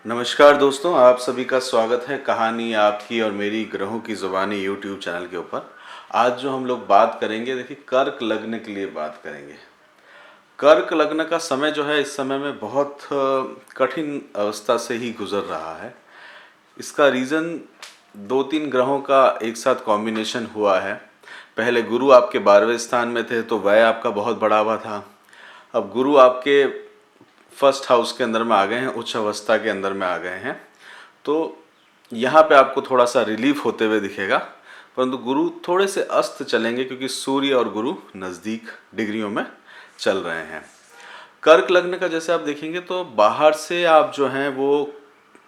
नमस्कार दोस्तों, आप सभी का स्वागत है कहानी आपकी और मेरी ग्रहों की ज़ुबानी यूट्यूब चैनल के ऊपर। आज जो हम लोग बात करेंगे, देखिए कर्क लग्न के लिए बात करेंगे। कर्क लग्न का समय जो है इस समय में बहुत कठिन अवस्था से ही गुजर रहा है। इसका रीज़न दो तीन ग्रहों का एक साथ कॉम्बिनेशन हुआ है। पहले गुरु आपके 12वें स्थान में थे तो व्यय आपका बहुत बढ़ा हुआ था। अब गुरु आपके फर्स्ट हाउस के अंदर में आ गए हैं, उच्च अवस्था के अंदर में आ गए हैं। तो यहाँ पे आपको थोड़ा सा रिलीफ होते हुए दिखेगा, परंतु गुरु थोड़े से अस्त चलेंगे क्योंकि सूर्य और गुरु नज़दीक डिग्रियों में चल रहे हैं। कर्क लग्न का जैसे आप देखेंगे तो बाहर से आप जो हैं वो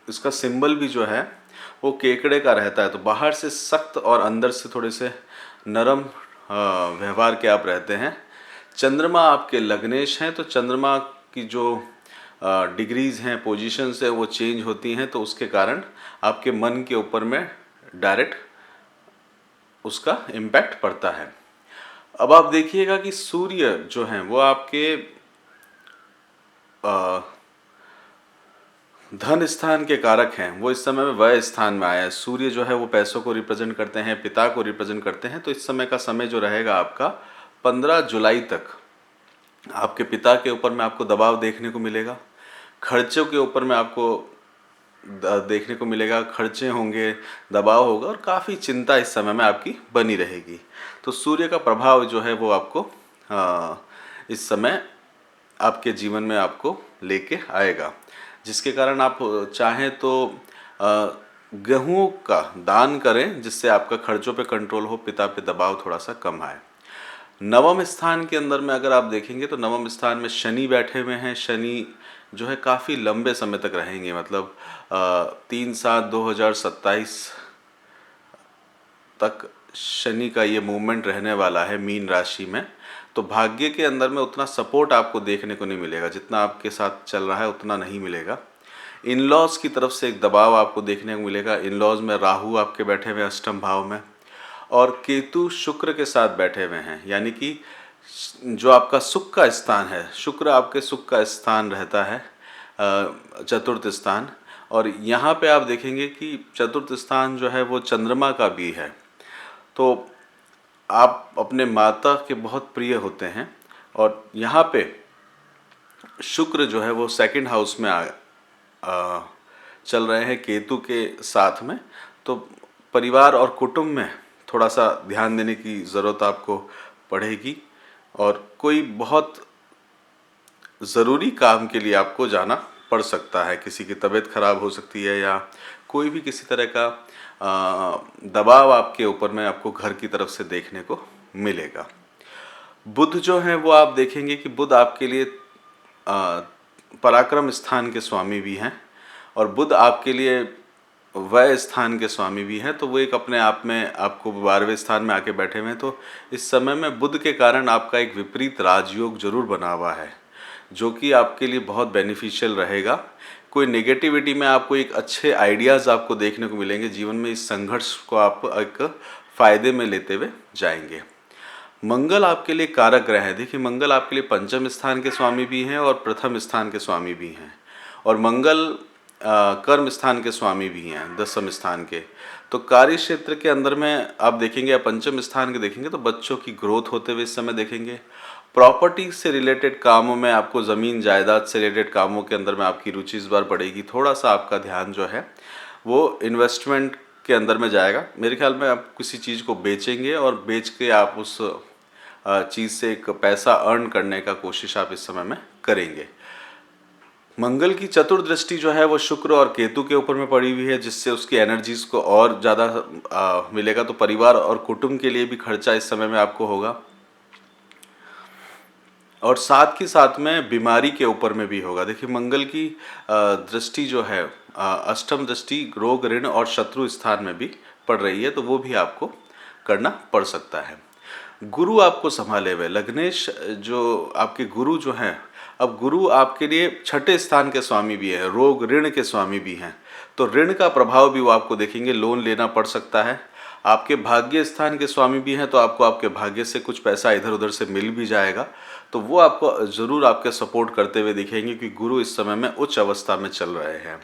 इसका सिंबल भी जो है वो केकड़े का रहता है, तो बाहर से सख्त और अंदर से थोड़े से नरम व्यवहार के आप रहते हैं। चंद्रमा आपके लग्नेश हैं, तो चंद्रमा की जो डिग्रीज़ हैं, पोजीशंस हैं, वो चेंज होती हैं, तो उसके कारण आपके मन के ऊपर में डायरेक्ट उसका इम्पैक्ट पड़ता है। अब आप देखिएगा कि सूर्य जो हैं वो आपके धन स्थान के कारक हैं, वो इस समय में व्यय स्थान में आया है। सूर्य जो है वो पैसों को रिप्रेजेंट करते हैं, पिता को रिप्रेजेंट करते हैं। तो इस समय का समय जो रहेगा आपका 15 जुलाई तक आपके पिता के ऊपर में आपको दबाव देखने को मिलेगा। खर्चों के ऊपर में आपको देखने को मिलेगा, खर्चे होंगे, दबाव होगा और काफ़ी चिंता इस समय में आपकी बनी रहेगी। तो सूर्य का प्रभाव जो है वो आपको इस समय आपके जीवन में आपको लेके आएगा, जिसके कारण आप चाहें तो गेहूं का दान करें, जिससे आपका खर्चों पे कंट्रोल हो, पिता पे दबाव थोड़ा सा कम आए। नवम स्थान के अंदर में अगर आप देखेंगे तो नवम स्थान में शनि बैठे हुए हैं। शनि जो है काफ़ी लंबे समय तक रहेंगे, मतलब 3/7/2027 तक शनि का ये मूवमेंट रहने वाला है मीन राशि में। तो भाग्य के अंदर में उतना सपोर्ट आपको देखने को नहीं मिलेगा, जितना आपके साथ चल रहा है उतना नहीं मिलेगा। इन लॉज की तरफ से एक दबाव आपको देखने को मिलेगा। इन लॉज में राहु आपके बैठे हुए अष्टम भाव में और केतु शुक्र के साथ बैठे हुए हैं, यानी कि जो आपका सुख का स्थान है, शुक्र आपके सुख का स्थान रहता है, चतुर्थ स्थान। और यहाँ पे आप देखेंगे कि चतुर्थ स्थान जो है वो चंद्रमा का भी है। तो आप अपने माता के बहुत प्रिय होते हैं और यहाँ पे शुक्र जो है वो सेकंड हाउस में चल रहे हैं केतु के साथ में। तो परिवार और कुटुंब में थोड़ा सा ध्यान देने की ज़रूरत आपको पड़ेगी और कोई बहुत ज़रूरी काम के लिए आपको जाना पड़ सकता है। किसी की तबीयत खराब हो सकती है या कोई भी किसी तरह का दबाव आपके ऊपर में आपको घर की तरफ से देखने को मिलेगा। बुध जो है वो आप देखेंगे कि बुध आपके लिए पराक्रम स्थान के स्वामी भी हैं और बुध आपके लिए व्यय स्थान के स्वामी भी हैं। तो वो एक अपने आप में आपको 12वें स्थान में आके बैठे हुए हैं। तो इस समय में बुध के कारण आपका एक विपरीत राजयोग जरूर बना हुआ है, जो कि आपके लिए बहुत बेनिफिशियल रहेगा। कोई नेगेटिविटी में आपको एक अच्छे आइडियाज़ आपको देखने को मिलेंगे। जीवन में इस संघर्ष को आप एक फ़ायदे में लेते हुए जाएंगे। मंगल आपके लिए कारक ग्रह है। देखिए, मंगल आपके लिए पंचम स्थान के स्वामी भी हैं और प्रथम स्थान के स्वामी भी हैं, और मंगल कर्म स्थान के स्वामी भी हैं, दसम स्थान के। तो कार्य क्षेत्र के अंदर में आप देखेंगे या पंचम स्थान के देखेंगे तो बच्चों की ग्रोथ होते हुए इस समय देखेंगे। प्रॉपर्टी से रिलेटेड कामों में आपको, ज़मीन जायदाद से रिलेटेड कामों के अंदर में आपकी रुचि इस बार बढ़ेगी। थोड़ा सा आपका ध्यान जो है वो इन्वेस्टमेंट के अंदर में जाएगा। मेरे ख्याल में आप किसी चीज़ को बेचेंगे और बेच के आप उस चीज़ से एक पैसा अर्न करने का कोशिश आप इस समय में करेंगे। मंगल की चतुर्दृष्टि जो है वो शुक्र और केतु के ऊपर में पड़ी हुई है, जिससे उसकी एनर्जीज को और ज़्यादा मिलेगा। तो परिवार और कुटुंब के लिए भी खर्चा इस समय में आपको होगा और साथ ही साथ में बीमारी के ऊपर में भी होगा। देखिए, मंगल की दृष्टि जो है अष्टम दृष्टि रोग ऋण और शत्रु स्थान में भी पड़ रही है, तो वो भी आपको करना पड़ सकता है। गुरु आपको संभाले हुए लग्नेश जो आपके गुरु जो हैं, अब गुरु आपके लिए छठे स्थान के स्वामी भी हैं, रोग ऋण के स्वामी भी हैं। तो ऋण का प्रभाव भी वो आपको देखेंगे, लोन लेना पड़ सकता है। आपके भाग्य स्थान के स्वामी भी हैं, तो आपको आपके भाग्य से कुछ पैसा इधर उधर से मिल भी जाएगा। तो वो आपको ज़रूर आपके सपोर्ट करते हुए दिखेंगे कि गुरु इस समय में उच्च अवस्था में चल रहे हैं।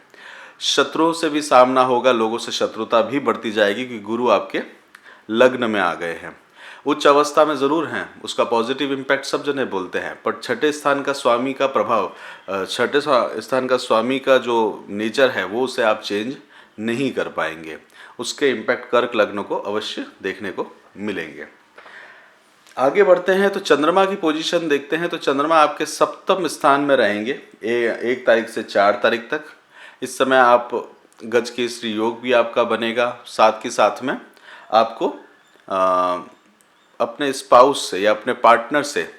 शत्रुओं से भी सामना होगा, लोगों से शत्रुता भी बढ़ती जाएगी क्योंकि गुरु आपके लग्न में आ गए हैं। उच्च अवस्था में ज़रूर हैं, उसका पॉजिटिव इम्पैक्ट सब जने बोलते हैं, पर छठे स्थान का स्वामी का प्रभाव, छठे स्थान का स्वामी का जो नेचर है वो उसे आप चेंज नहीं कर पाएंगे। उसके इम्पैक्ट कर्क लग्न को अवश्य देखने को मिलेंगे। आगे बढ़ते हैं तो चंद्रमा की पोजीशन देखते हैं। तो चंद्रमा आपके सप्तम स्थान में रहेंगे 1 तारीख से 4 तारीख तक। इस समय आप गज केसरी योग भी आपका बनेगा, साथ के साथ में आपको अपने स्पाउस से या अपने पार्टनर से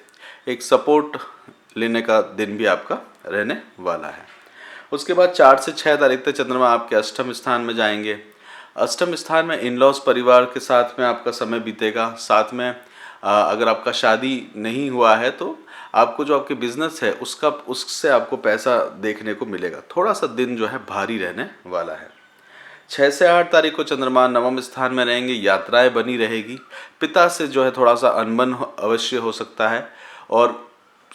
एक सपोर्ट लेने का दिन भी आपका रहने वाला है। उसके बाद 4 से 6 तारीख तक चंद्रमा आपके अष्टम स्थान में जाएंगे। अष्टम स्थान में इन लॉज परिवार के साथ में आपका समय बीतेगा। साथ में अगर आपका शादी नहीं हुआ है तो आपको जो आपके बिजनेस है उससे आपको पैसा देखने को मिलेगा। थोड़ा सा दिन जो है भारी रहने वाला है। 6 से 8 तारीख को चंद्रमा नवम स्थान में रहेंगे, यात्राएं बनी रहेगी। पिता से जो है थोड़ा सा अनबन अवश्य हो सकता है, और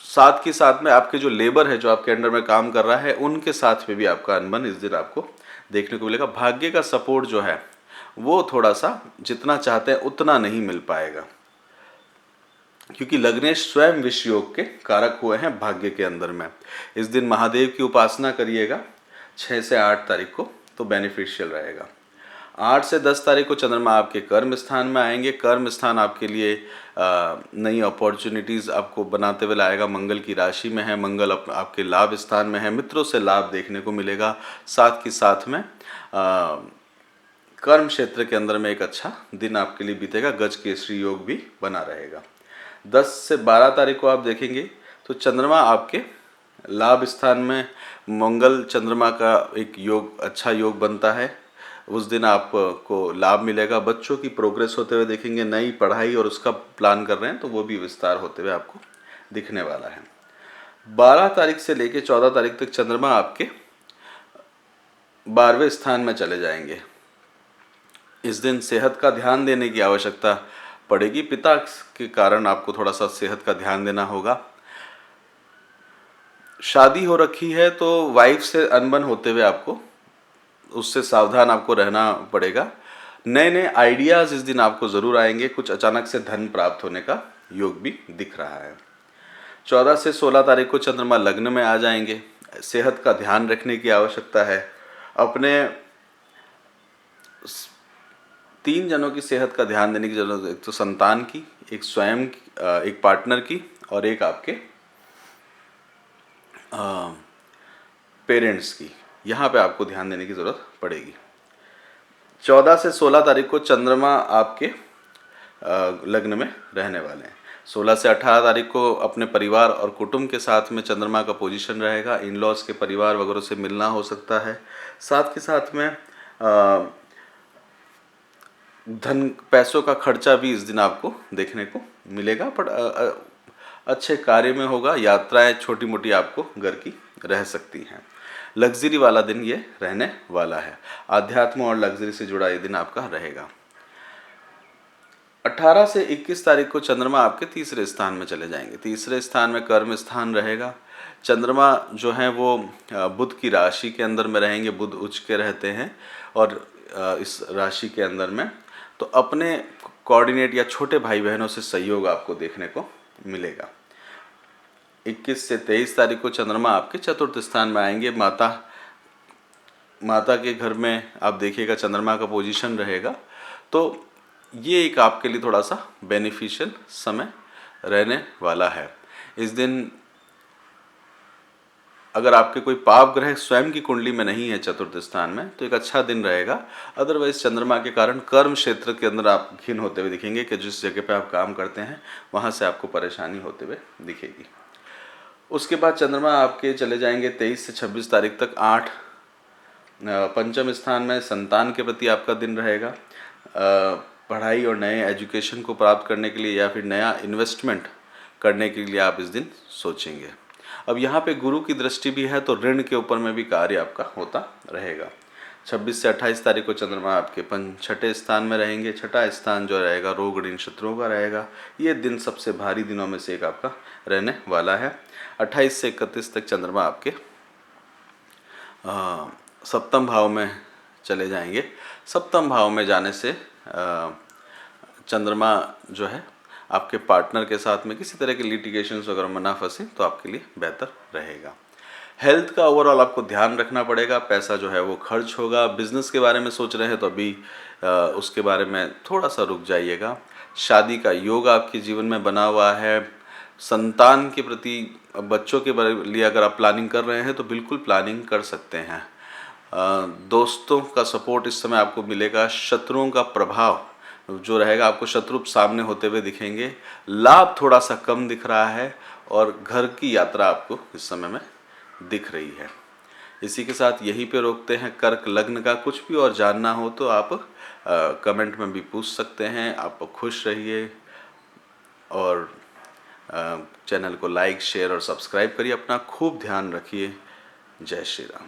साथ के साथ में आपके जो लेबर है जो आपके अंडर में काम कर रहा है उनके साथ में भी आपका अनबन इस दिन आपको देखने को मिलेगा। भाग्य का सपोर्ट जो है वो थोड़ा सा जितना चाहते हैं उतना नहीं मिल पाएगा, क्योंकि लग्नेश स्वयं विष योग के कारक हुए हैं भाग्य के अंदर में। इस दिन महादेव की उपासना करिएगा 6 से 8 तारीख को, तो बेनिफिशियल रहेगा। 8 से 10 तारीख को चंद्रमा आपके कर्म स्थान में आएंगे। कर्म स्थान आपके लिए नई अपॉर्चुनिटीज़ आपको बनाते हुए लाएगा। मंगल की राशि में है, मंगल आपके लाभ स्थान में है, मित्रों से लाभ देखने को मिलेगा। साथ के साथ में कर्म क्षेत्र के अंदर में एक अच्छा दिन आपके लिए बीतेगा। गज केसरी योग भी बना रहेगा। 10 से 12 तारीख को आप देखेंगे तो चंद्रमा आपके लाभ स्थान में, मंगल चंद्रमा का एक योग, अच्छा योग बनता है। उस दिन आपको लाभ मिलेगा। बच्चों की प्रोग्रेस होते हुए देखेंगे। नई पढ़ाई और उसका प्लान कर रहे हैं तो वो भी विस्तार होते हुए आपको दिखने वाला है। 12 तारीख से लेकर 14 तारीख तक चंद्रमा आपके 12वें स्थान में चले जाएंगे। इस दिन सेहत का ध्यान देने की आवश्यकता पड़ेगी। पिता के कारण आपको थोड़ा सा सेहत का ध्यान देना होगा। शादी हो रखी है तो वाइफ से अनबन होते हुए आपको उससे सावधान आपको रहना पड़ेगा। नए नए आइडियाज़ इस दिन आपको ज़रूर आएंगे। कुछ अचानक से धन प्राप्त होने का योग भी दिख रहा है। 14 से 16 तारीख को चंद्रमा लग्न में आ जाएंगे। सेहत का ध्यान रखने की आवश्यकता है। अपने 3 जनों की सेहत का ध्यान देने की जरूरत है। एक तो संतान की, एक स्वयं की, एक पार्टनर की, और एक आपके पेरेंट्स की। यहाँ पे आपको ध्यान देने की ज़रूरत पड़ेगी। 14 से 16 तारीख को चंद्रमा आपके लग्न में रहने वाले हैं। 16 से 18 तारीख को अपने परिवार और कुटुंब के साथ में चंद्रमा का पोजीशन रहेगा। इन लॉज के परिवार वगैरह से मिलना हो सकता है। साथ के साथ में धन पैसों का खर्चा भी इस दिन आपको देखने को मिलेगा, पर अच्छे कार्य में होगा। यात्राएं छोटी मोटी आपको घर की रह सकती हैं। लग्जरी वाला दिन ये रहने वाला है। आध्यात्म और लग्जरी से जुड़ा ये दिन आपका रहेगा। 18 से 21 तारीख को चंद्रमा आपके तीसरे स्थान में चले जाएंगे। तीसरे स्थान में कर्म स्थान रहेगा। चंद्रमा जो है वो बुध की राशि के अंदर में रहेंगे। बुध उच्च के रहते हैं और इस राशि के अंदर में तो अपने कोऑर्डिनेट या छोटे भाई बहनों से सहयोग आपको देखने को मिलेगा। 21 से 23 तारीख को चंद्रमा आपके चतुर्थ स्थान में आएंगे। माता के घर में आप देखिएगा चंद्रमा का पोजीशन रहेगा, तो ये एक आपके लिए थोड़ा सा बेनिफिशियल समय रहने वाला है। इस दिन अगर आपके कोई पाप ग्रह स्वयं की कुंडली में नहीं है चतुर्थ स्थान में तो एक अच्छा दिन रहेगा। अदरवाइज चंद्रमा के कारण कर्म क्षेत्र के अंदर आप घिन होते हुए दिखेंगे कि जिस जगह पे आप काम करते हैं वहाँ से आपको परेशानी होते हुए दिखेगी। उसके बाद चंद्रमा आपके चले जाएंगे 23 से 26 तारीख तक पंचम स्थान में। संतान के प्रति आपका दिन रहेगा। पढ़ाई और नए एजुकेशन को प्राप्त करने के लिए या फिर नया इन्वेस्टमेंट करने के लिए आप इस दिन सोचेंगे। अब यहाँ पे गुरु की दृष्टि भी है तो ऋण के ऊपर में भी कार्य आपका होता रहेगा। 26 से 28 तारीख को चंद्रमा आपके छठे स्थान में रहेंगे। छठा स्थान जो रहेगा रोग ऋण शत्रुओं का रहेगा। ये दिन सबसे भारी दिनों में से एक आपका रहने वाला है। 28 से 31 तक चंद्रमा आपके सप्तम भाव में चले जाएंगे। सप्तम भाव में जाने से चंद्रमा जो है आपके पार्टनर के साथ में किसी तरह के लिटिगेशंस वगैरह में ना फंसे तो आपके लिए बेहतर रहेगा। हेल्थ का ओवरऑल आपको ध्यान रखना पड़ेगा। पैसा जो है वो खर्च होगा। बिजनेस के बारे में सोच रहे हैं तो अभी उसके बारे में थोड़ा सा रुक जाइएगा। शादी का योग आपके जीवन में बना हुआ है। संतान के प्रति, बच्चों के लिए अगर आप प्लानिंग कर रहे हैं तो बिल्कुल प्लानिंग कर सकते हैं। दोस्तों का सपोर्ट इस समय आपको मिलेगा। शत्रुओं का प्रभाव जो रहेगा, आपको शत्रु सामने होते हुए दिखेंगे। लाभ थोड़ा सा कम दिख रहा है और घर की यात्रा आपको इस समय में दिख रही है। इसी के साथ यहीं पे रोकते हैं कर्क लग्न का। कुछ भी और जानना हो तो आप कमेंट में भी पूछ सकते हैं। आप खुश रहिए और चैनल को लाइक, शेयर और सब्सक्राइब करिए। अपना खूब ध्यान रखिए। जय श्री राम।